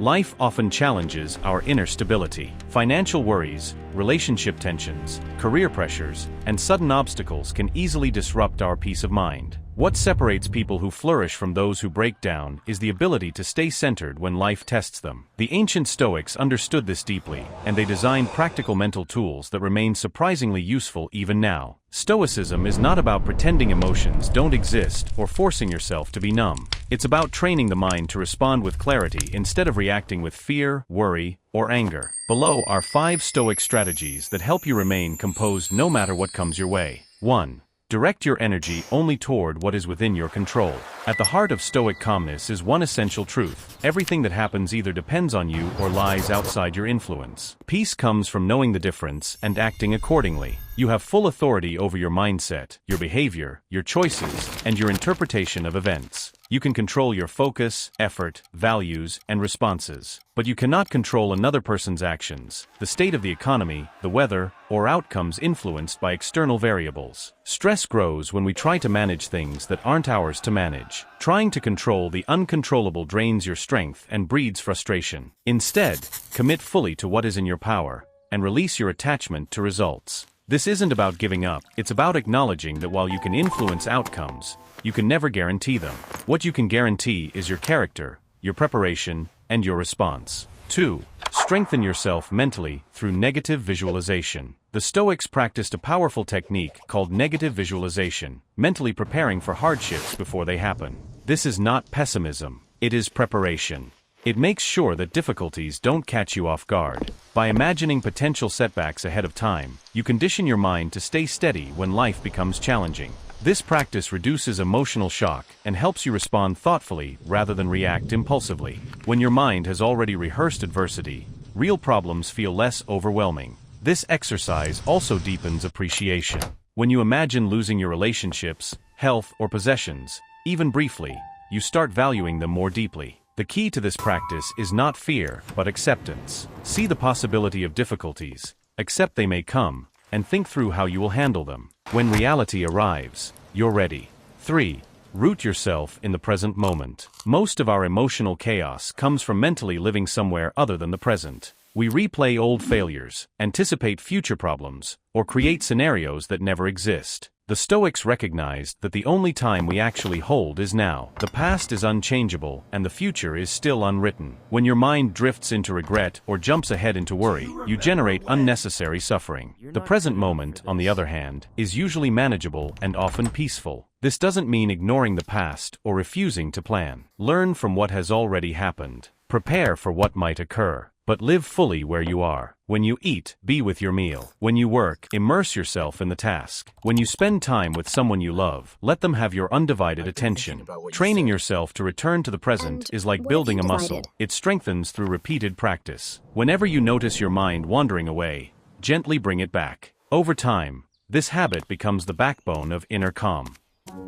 Life often challenges our inner stability. Financial worries, relationship tensions, career pressures, and sudden obstacles can easily disrupt our peace of mind. What separates people who flourish from those who break down is the ability to stay centered when life tests them. The ancient Stoics understood this deeply, and they designed practical mental tools that remain surprisingly useful even now. Stoicism is not about pretending emotions don't exist or forcing yourself to be numb. It's about training the mind to respond with clarity instead of reacting with fear, worry, or anger. Below are 5 Stoic strategies that help you remain composed no matter what comes your way. 1. Direct your energy only toward what is within your control. At the heart of Stoic calmness is one essential truth: everything that happens either depends on you or lies outside your influence. Peace comes from knowing the difference and acting accordingly. You have full authority over your mindset, your behavior, your choices, and your interpretation of events. You can control your focus, effort, values, and responses. But you cannot control another person's actions, the state of the economy, the weather, or outcomes influenced by external variables. Stress grows when we try to manage things that aren't ours to manage. Trying to control the uncontrollable drains your strength and breeds frustration. Instead, commit fully to what is in your power, and release your attachment to results. This isn't about giving up, it's about acknowledging that while you can influence outcomes, you can never guarantee them. What you can guarantee is your character, your preparation, and your response. 2. Strengthen yourself mentally through negative visualization. The Stoics practiced a powerful technique called negative visualization, mentally preparing for hardships before they happen. This is not pessimism, it is preparation. It makes sure that difficulties don't catch you off guard. By imagining potential setbacks ahead of time, you condition your mind to stay steady when life becomes challenging. This practice reduces emotional shock and helps you respond thoughtfully rather than react impulsively. When your mind has already rehearsed adversity, real problems feel less overwhelming. This exercise also deepens appreciation. When you imagine losing your relationships, health, or possessions, even briefly, you start valuing them more deeply. The key to this practice is not fear, but acceptance. See the possibility of difficulties, accept they may come, and think through how you will handle them. When reality arrives, you're ready. 3. Root yourself in the present moment. Most of our emotional chaos comes from mentally living somewhere other than the present. We replay old failures, anticipate future problems, or create scenarios that never exist. The Stoics recognized that the only time we actually hold is now. The past is unchangeable, and the future is still unwritten. When your mind drifts into regret or jumps ahead into worry, you generate unnecessary suffering. The present moment, on the other hand, is usually manageable and often peaceful. This doesn't mean ignoring the past or refusing to plan. Learn from what has already happened. Prepare for what might occur. But live fully where you are. When you eat, be with your meal. When you work, immerse yourself in the task. When you spend time with someone you love, let them have your undivided attention. Training yourself to return to the present is like building a muscle. It strengthens through repeated practice. Whenever you notice your mind wandering away, gently bring it back. Over time, this habit becomes the backbone of inner calm.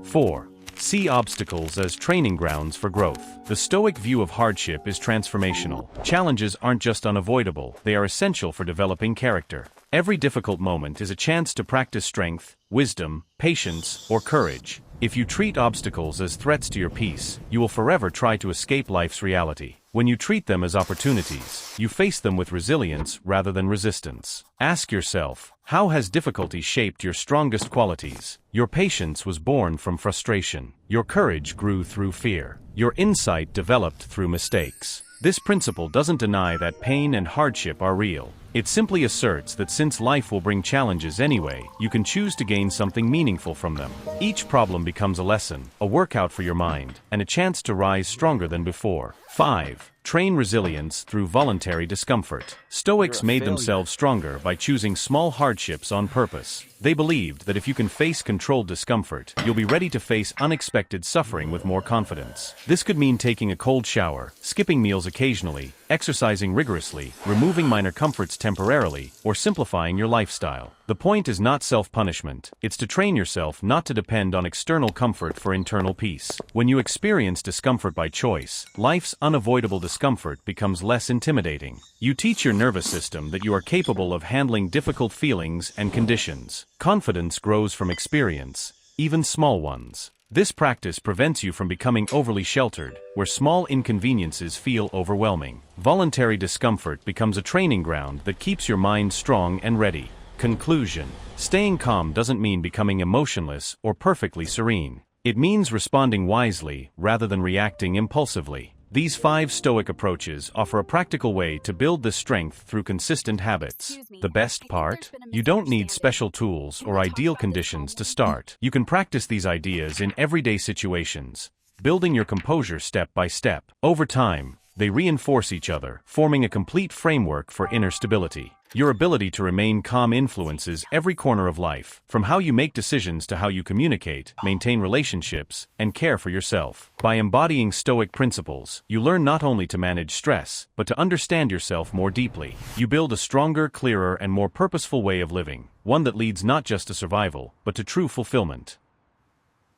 4. See obstacles as training grounds for growth. The Stoic view of hardship is transformational. Challenges aren't just unavoidable, they are essential for developing character. Every difficult moment is a chance to practice strength, wisdom, patience, or courage. If you treat obstacles as threats to your peace, you will forever try to escape life's reality. When you treat them as opportunities, you face them with resilience rather than resistance. Ask yourself, how has difficulty shaped your strongest qualities? Your patience was born from frustration. Your courage grew through fear. Your insight developed through mistakes. This principle doesn't deny that pain and hardship are real. It simply asserts that since life will bring challenges anyway, you can choose to gain something meaningful from them. Each problem becomes a lesson, a workout for your mind, and a chance to rise stronger than before. 5. Train resilience through voluntary discomfort. Stoics made themselves stronger by choosing small hardships on purpose. They believed that if you can face controlled discomfort, you'll be ready to face unexpected suffering with more confidence. This could mean taking a cold shower, skipping meals occasionally, exercising rigorously, removing minor comforts temporarily, or simplifying your lifestyle. The point is not self-punishment, it's to train yourself not to depend on external comfort for internal peace. When you experience discomfort by choice, life's unavoidable discomfort becomes less intimidating. You teach your nervous system that you are capable of handling difficult feelings and conditions. Confidence grows from experience, even small ones. This practice prevents you from becoming overly sheltered, where small inconveniences feel overwhelming. Voluntary discomfort becomes a training ground that keeps your mind strong and ready. Conclusion: staying calm doesn't mean becoming emotionless or perfectly serene. It means responding wisely rather than reacting impulsively. These 5 Stoic approaches offer a practical way to build this strength through consistent habits. The best part? You don't need special tools or ideal conditions to start. You can practice these ideas in everyday situations, building your composure step by step. Over time, they reinforce each other, forming a complete framework for inner stability. Your ability to remain calm influences every corner of life, from how you make decisions to how you communicate, maintain relationships, and care for yourself. By embodying Stoic principles, you learn not only to manage stress, but to understand yourself more deeply. You build a stronger, clearer, and more purposeful way of living, one that leads not just to survival, but to true fulfillment.